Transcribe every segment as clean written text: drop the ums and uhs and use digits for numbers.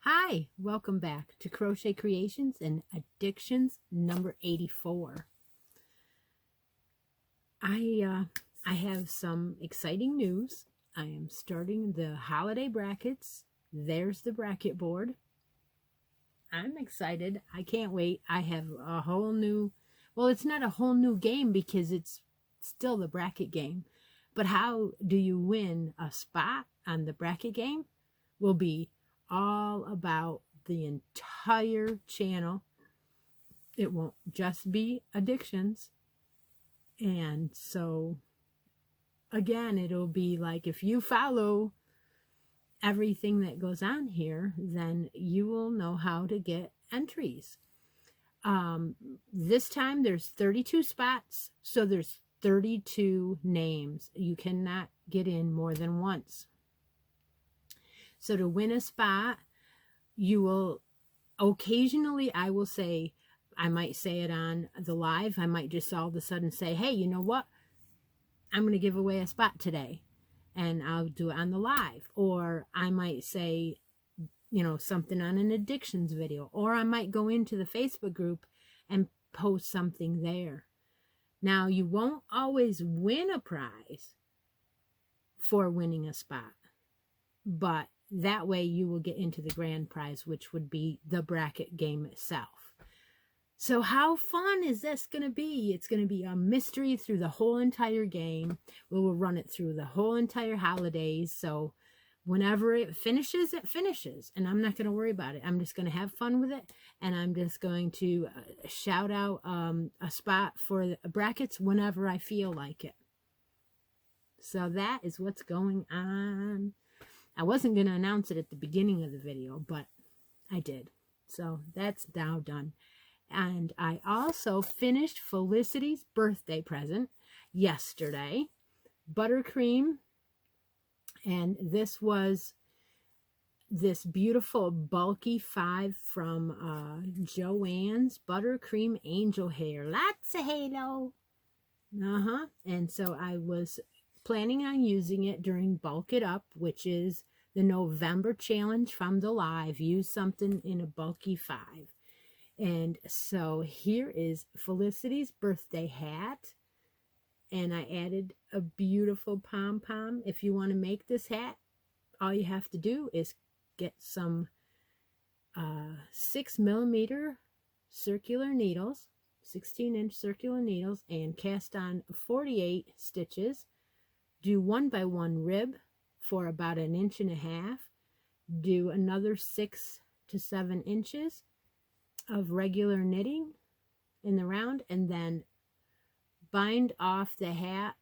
Hi, welcome back to Crochet Creations and Addictions number 84. I have some exciting news. I am starting the holiday brackets. There's the bracket board. I'm excited. I can't wait. I have a whole new, well, it's not a whole new game because it's still the bracket game. But how do you win a spot on the bracket game will be all about the entire channel. It won't just be addictions. And so again, it'll be like if you follow everything that goes on here, then you will know how to get entries. This time there's 32 spots, so there's 32 names. You cannot get in more than once. So to win a spot, you will occasionally, I might say it on the live. I might just all of a sudden say, hey, you know what? I'm going to give away a spot today. And I'll do it on the live. Or I might say, you know, something on an addictions video. Or I might go into the Facebook group and post something there. Now, you won't always win a prize for winning a spot. But that way you will get into the grand prize, which would be the bracket game itself. So how fun is this going to be? It's going to be a mystery through the whole entire game. We will run it through the whole entire holidays. So whenever it finishes, it finishes. And I'm not going to worry about it. I'm just going to have fun with it. And I'm just going to shout out a spot for the brackets whenever I feel like it. So that is what's going on. I wasn't going to announce it at the beginning of the video, but I did. So that's now done. And I also finished Felicity's birthday present yesterday. Buttercream. And this was this beautiful bulky 5 from Joann's Buttercream Angel Hair. Lots of halo. And so I was planning on using it during Bulk It Up, which is the November challenge from the live. Use something in a bulky 5. And so here is Felicity's birthday hat. And I added a beautiful pom-pom. If you want to make this hat, all you have to do is get some 6mm circular needles, 16-inch circular needles, and cast on 48 stitches. Do 1x1 rib for about 1.5 inches. Do another 6 to 7 inches of regular knitting in the round, and then bind off the hat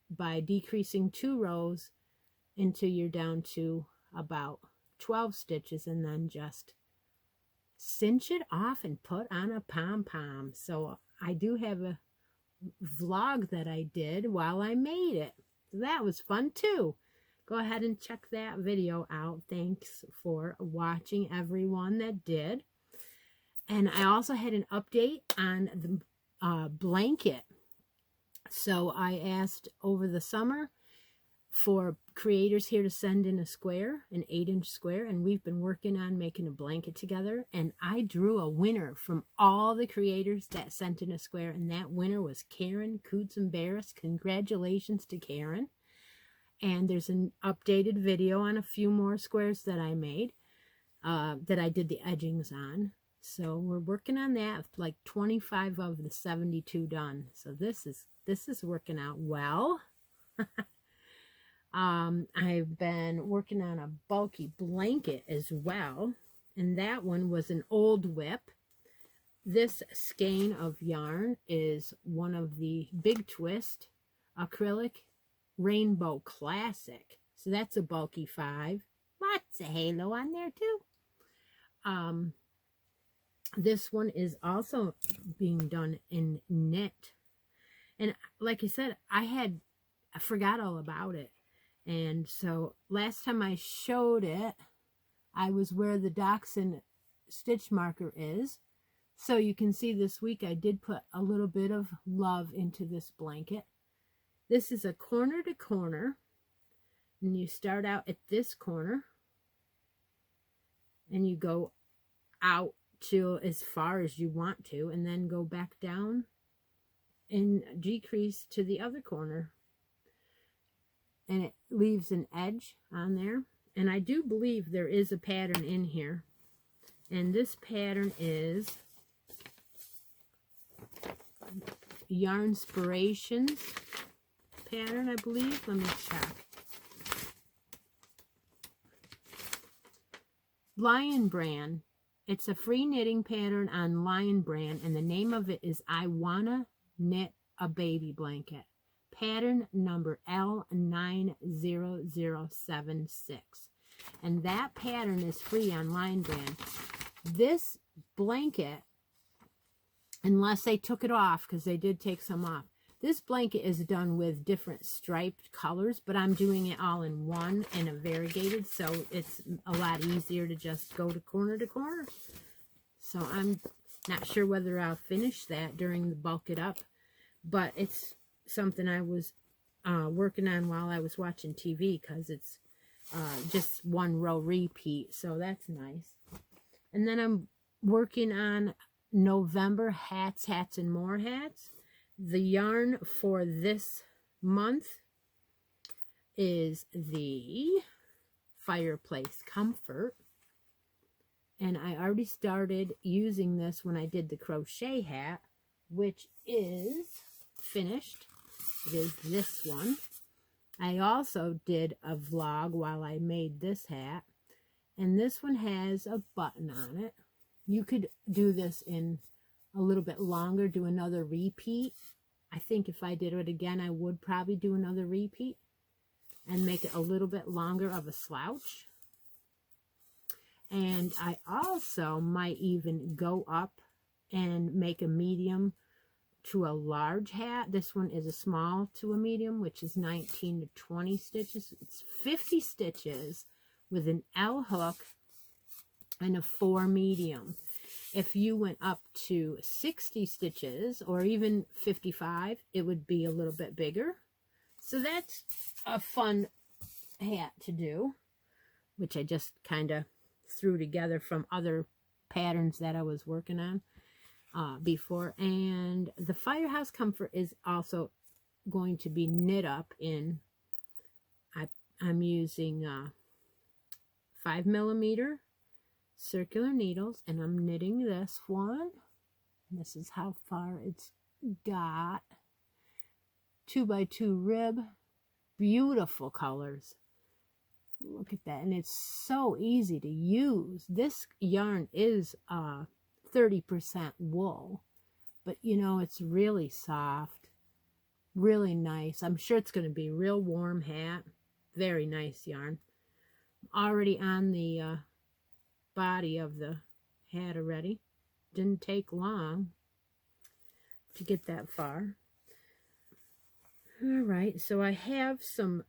by decreasing 2 rows until you're down to about 12 stitches, and then just cinch it off and put on a pom-pom. So I do have a vlog that I did while I made it. That was fun too. Go ahead and check that video out. Thanks for watching, everyone that did. And I also had an update on the blanket. So I asked over the summer for creators here to send in a square, an 8-inch square, and we've been working on making a blanket together. And I drew a winner from all the creators that sent in a square, and that winner was Karen Coots and Barris. Congratulations to Karen. And there's an updated video on a few more squares that I made, that I did the edgings on. So we're working on that, like 25 of the 72 done. So this is working out well. I've been working on a bulky blanket as well, and that one was an old whip. This skein of yarn is one of the Big Twist acrylic Rainbow Classic. So that's a bulky 5. Lots of halo on there too. This one is also being done in knit. And like I said, I forgot all about it. And so last time I showed it, I was where the Dachshund stitch marker is. So you can see this week I did put a little bit of love into this blanket. This is a corner to corner. And you start out at this corner. And you go out to as far as you want to, and then go back down and decrease to the other corner, and it leaves an edge on there. And I do believe there is a pattern in here, and this pattern is Yarnspirations pattern, I believe. Let me check. Lion Brand. It's a free knitting pattern on Lion Brand, and the name of it is I Wanna Knit a Baby Blanket. Pattern number L90076. And that pattern is free on Lion Brand. This blanket, unless they took it off, because they did take some off, this blanket is done with different striped colors, but I'm doing it all in one in a variegated, so it's a lot easier to just go to corner. So I'm not sure whether I'll finish that during the bulk it up, but it's something I was working on while I was watching TV, because it's just one row repeat, so that's nice. And then I'm working on November hats, and more hats. The yarn for this month is the Fireplace Comfort. And I already started using this when I did the crochet hat, which is finished. It is this one. I also did a vlog while I made this hat. And this one has a button on it. You could do this in a little bit longer, do another repeat. I think if I did it again, I would probably do another repeat and make it a little bit longer of a slouch. And I also might even go up and make a medium to a large hat. This one is a small to a medium, which is 19 to 20 stitches. It's 50 stitches with an L hook and a 4 medium. If you went up to 60 stitches or even 55, it would be a little bit bigger. So that's a fun hat to do, which I just kind of threw together from other patterns that I was working on before. And the Firehouse Comfort is also going to be knit up in, I'm using 5mm circular needles, and I'm knitting this one. This is how far it's got. 2x2 rib, beautiful colors. Look at that, and it's so easy to use. This yarn is 30% wool, but you know, it's really soft, really nice. I'm sure it's going to be a real warm hat. Very nice yarn. Already on the body of the hat already. Didn't take long to get that far. All right, so I have some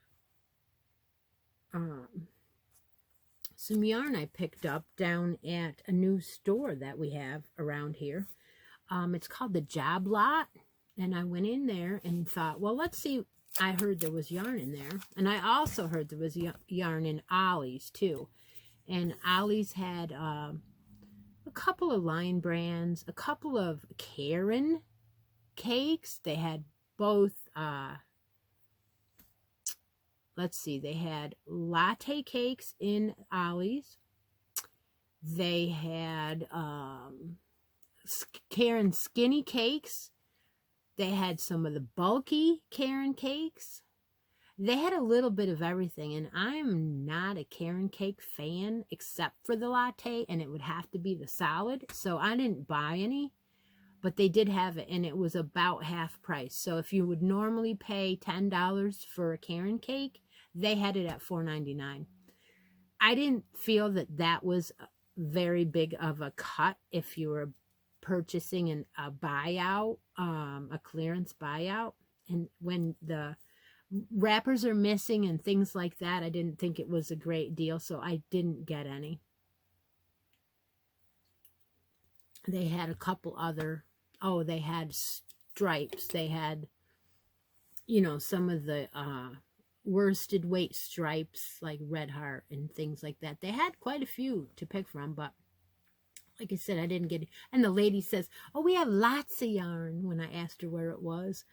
yarn I picked up down at a new store that we have around here. It's called the Job Lot, and I went in there and thought, well, let's see. I heard there was yarn in there, and I also heard there was yarn in Ollie's too. And Ollie's had a couple of Lion brands, a couple of Karen cakes. They had both let's see, they had latte cakes in Ollie's. They had Karen skinny cakes. They had some of the bulky Karen cakes. They had a little bit of everything, and I'm not a Karen cake fan except for the latte, and it would have to be the solid, so I didn't buy any, but they did have it, and it was about half price. So if you would normally pay $10 for a Karen cake, they had it at $4.99. I didn't feel that that was very big of a cut if you were purchasing a buyout, a clearance buyout, and when the wrappers are missing and things like that, I didn't think it was a great deal, so I didn't get any. They had a couple other, oh, they had stripes. They had, you know, some of the worsted weight stripes like Red Heart and things like that. They had quite a few to pick from, but like I said, I didn't get it. And the lady says, oh, we have lots of yarn, when I asked her where it was.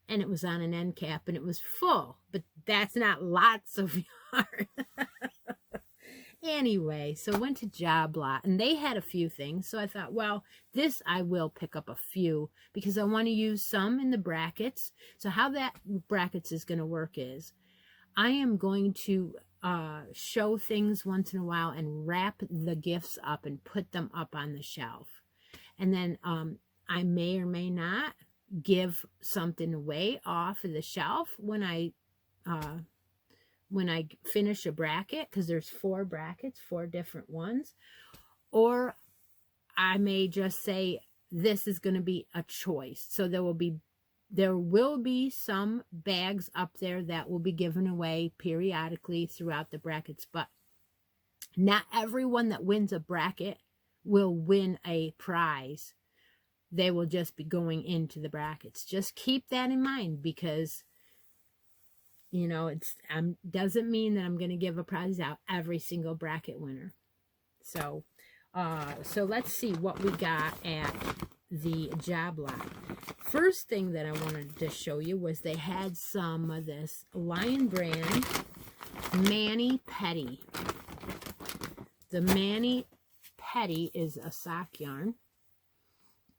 And it was on an end cap, and it was full, but that's not lots of yarn. Anyway, so went to Jobline, and they had a few things. So I thought, well, this I will pick up a few because I want to use some in the brackets. So how that brackets is going to work is I am going to show things once in a while and wrap the gifts up and put them up on the shelf. And then I may or may not give something away off of the shelf when I finish a bracket, because there's 4 brackets, 4 different ones. Or I may just say this is going to be a choice. So there will be some bags up there that will be given away periodically throughout the brackets, but not everyone that wins a bracket will win a prize. They will just be going into the brackets. Just keep that in mind, because, you know, it's doesn't mean that I'm going to give a prize out every single bracket winner. So, so let's see what we got at the Jobline. First thing that I wanted to show you was they had some of this Lion Brand Mani Petty. The Mani Petty is a sock yarn.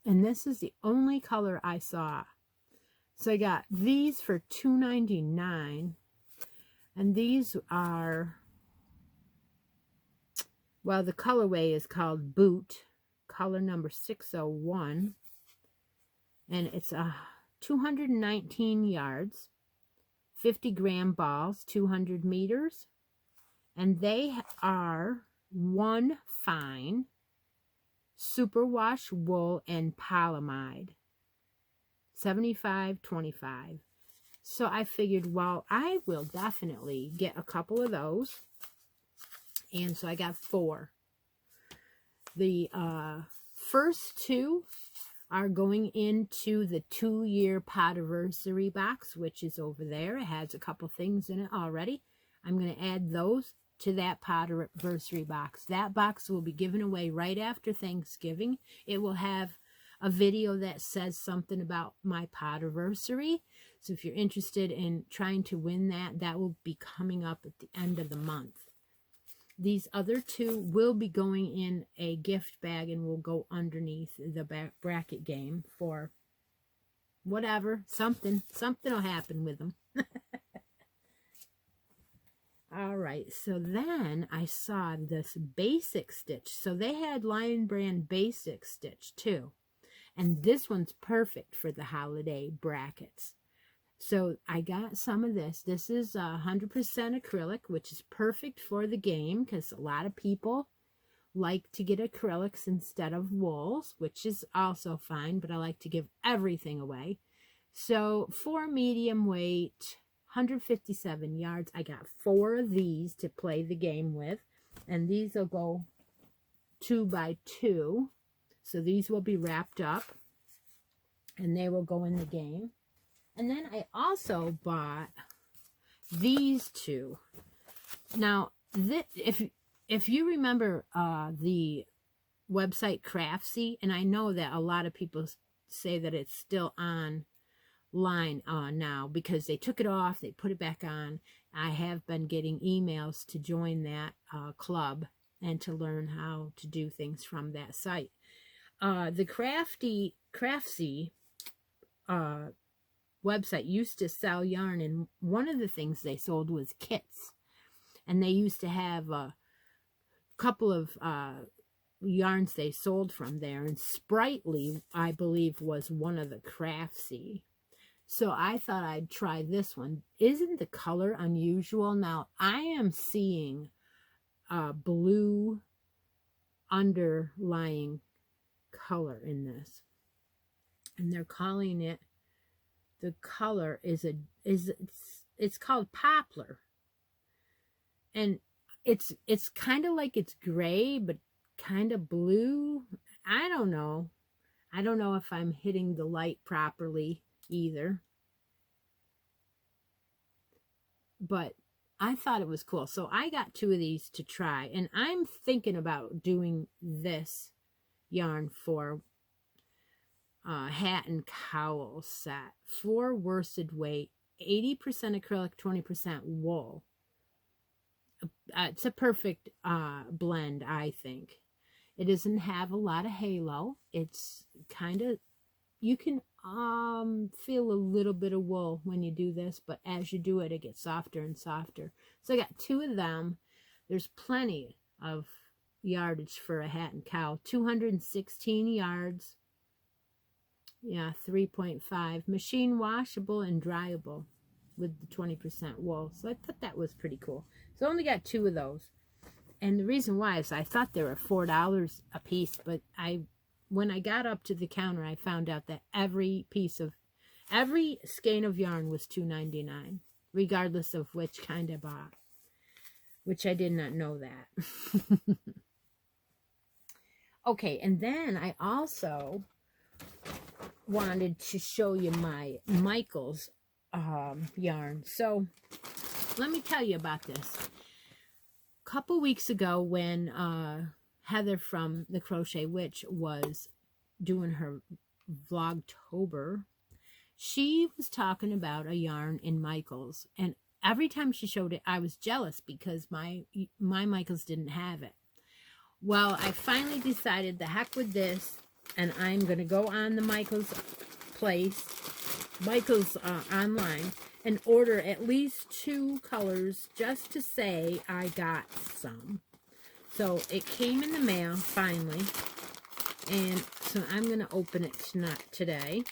And this is the only color I saw. So I got these for $2.99. And these are, well, the colorway is called Boot, color number 601. And it's 219 yards, 50-gram balls, 200 meters. And they are 1 fine superwash wool and polyamide, 75-25. So I figured, well, I will definitely get a couple of those, and so I got 4. The first 2 are going into the 2-year Podiversary box, which is over there. It has a couple things in it already. I'm going to add those to that Podiversary box. That box will be given away right after Thanksgiving. It will have a video that says something about my Podiversary. So if you're interested in trying to win that, that will be coming up at the end of the month. These other 2 will be going in a gift bag and will go underneath the bracket game for whatever. Something will happen with them. All right, so then I saw this basic stitch. So they had Lion Brand basic stitch too. And this one's perfect for the holiday brackets. So I got some of this. This is 100% acrylic, which is perfect for the game because a lot of people like to get acrylics instead of wools, which is also fine, but I like to give everything away. So for medium weight, 157 yards, I got 4 of these to play the game with, and these will go 2 by 2. So these will be wrapped up and they will go in the game. And then I also bought these 2. Now, if you remember the website Craftsy, and I know that a lot of people say that it's still line now, because they took it off, they put it back on. I have been getting emails to join that club and to learn how to do things from that site. The Crafty Craftsy website used to sell yarn, and one of the things they sold was kits. And they used to have a couple of yarns they sold from there, and Sprightly, I believe, was one of the Craftsy. So I thought I'd try this one. Isn't the color unusual? Now, I am seeing blue underlying color in this. And they're calling it, the color is it's called poplar. And it's kind of like it's gray, but kind of blue. I don't know. I don't know if I'm hitting the light properly either. But I thought it was cool. So I got 2 of these to try. And I'm thinking about doing this yarn for hat and cowl set. 4 worsted weight, 80% acrylic, 20% wool. It's a perfect blend, I think. It doesn't have a lot of halo. It's kind of, you can feel a little bit of wool when you do this, but as you do it, it gets softer and softer. So I got 2 of them. There's plenty of yardage for a hat and cowl. 216 yards. Yeah, 3.5. Machine washable and dryable with the 20% wool. So I thought that was pretty cool. So I only got 2 of those. And the reason why is I thought they were $4 a piece, but when I got up to the counter, I found out that every skein of yarn was $2.99, regardless of which kind I bought, which I did not know that. Okay, and then I also wanted to show you my Michaels yarn. So let me tell you about this. A couple weeks ago, when Heather from the Crochet Witch was doing her Vlogtober, she was talking about a yarn in Michaels, and every time she showed it, I was jealous because my Michaels didn't have it. Well, I finally decided the heck with this, and I'm going to go on the Michaels online, and order at least 2 colors just to say I got some. So it came in the mail finally, and so I'm going to open it today,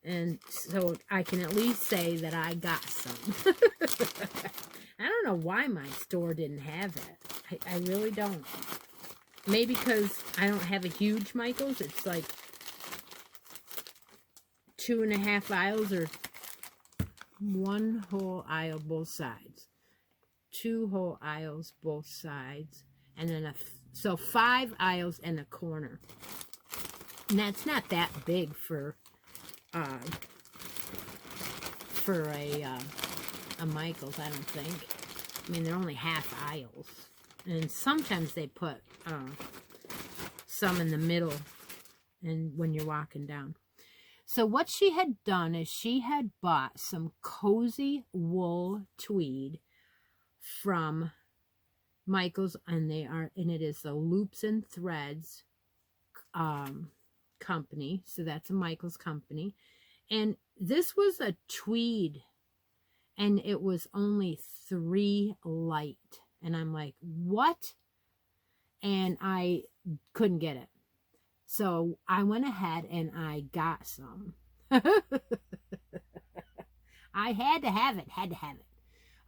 and so I can at least say that I got some. I don't know why my store didn't have it. I really don't. Maybe because I don't have a huge Michaels. It's like 2.5 aisles, or 1 whole aisle both sides. 2 whole aisles both sides. And then so 5 aisles and a corner. And that's not that big for a Michaels, I don't think. I mean, they're only half aisles. And sometimes they put some in the middle and when you're walking down. So what she had done is she had bought some cozy wool tweed from Michaels, and it is the Loops and Threads company. So that's a Michaels company. And this was a tweed, and it was only 3 light. And I'm like, what? And I couldn't get it. So I went ahead and I got some. I had to have it.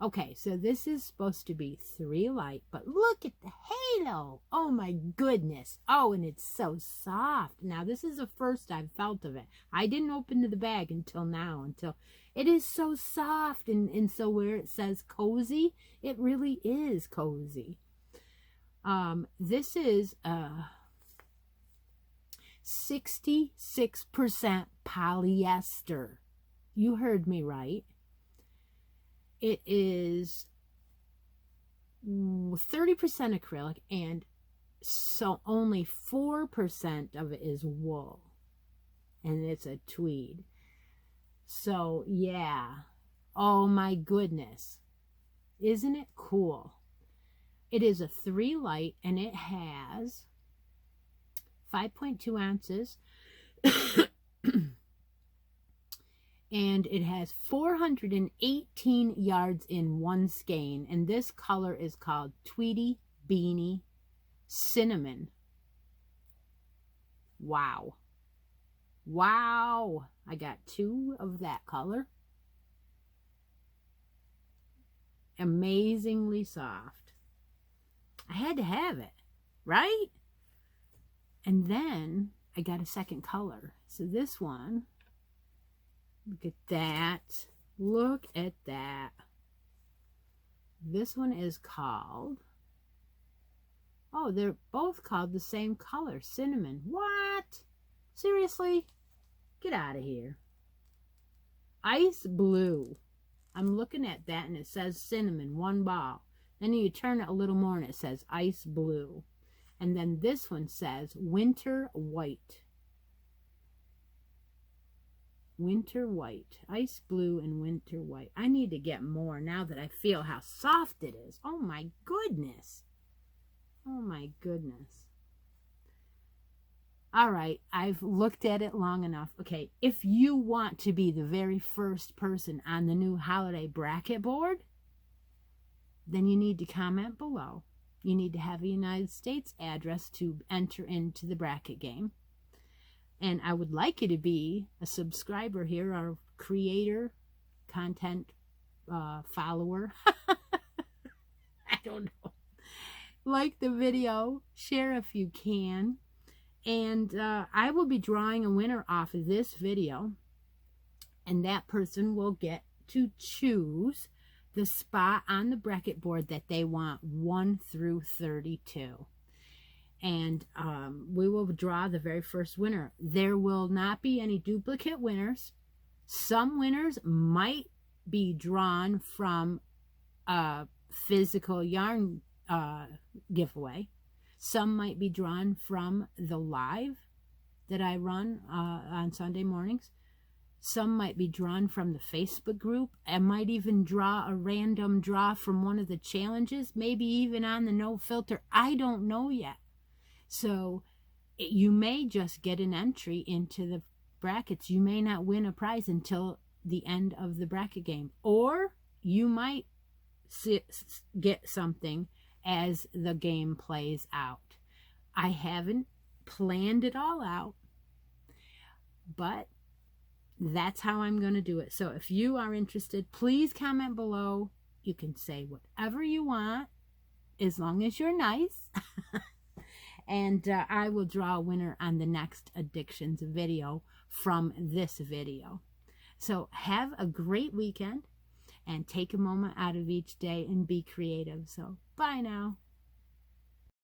Okay, so this is supposed to be 3 light, but look at the halo. Oh my goodness. Oh, and it's so soft. Now, this is the first I've felt of it. I didn't open the bag until now, until it is so soft. And so where it says cozy, it really is cozy. This is 66% polyester. You heard me right. It is 30% acrylic, and so only 4% of it is wool, and it's a tweed. So yeah, oh my goodness, isn't it cool? It is a 3 light and it has 5.2 ounces and it has 418 yards in one skein, and this color is called Tweety Beanie Cinnamon. Wow. Wow. I got 2 of that color. Amazingly soft. I had to have it, right? And then I got a second color. So this one, look at that. Look at that. This one is called, oh, they're both called the same color, cinnamon. What? Seriously? Get out of here. Ice blue. I'm looking at that and it says cinnamon, 1 ball. Then you turn it a little more and it says ice blue. And then this one says winter white. Winter white. Ice blue and winter white. I need to get more now that I feel how soft it is. Oh my goodness. Oh my goodness. All right, I've looked at it long enough. Okay, if you want to be the very first person on the new holiday bracket board, then you need to comment below. You need to have a United States address to enter into the bracket game. And I would like you to be a subscriber here, or creator, content follower. I don't know. Like the video, share if you can. And I will be drawing a winner off of this video. And that person will get to choose the spot on the bracket board that they want, 1 through 32. And we will draw the very first winner. There will not be any duplicate winners. Some winners might be drawn from a physical yarn giveaway. Some might be drawn from the live that I run on Sunday mornings. Some might be drawn from the Facebook group. I might even draw a random draw from one of the challenges, maybe even on the no filter. I don't know yet. So you may just get an entry into the brackets. You may not win a prize until the end of the bracket game. Or you might get something as the game plays out. I haven't planned it all out, but that's how I'm going to do it. So if you are interested, please comment below. You can say whatever you want, as long as you're nice. And I will draw a winner on the next Addictions video from this video. So have a great weekend and take a moment out of each day and be creative. So bye now.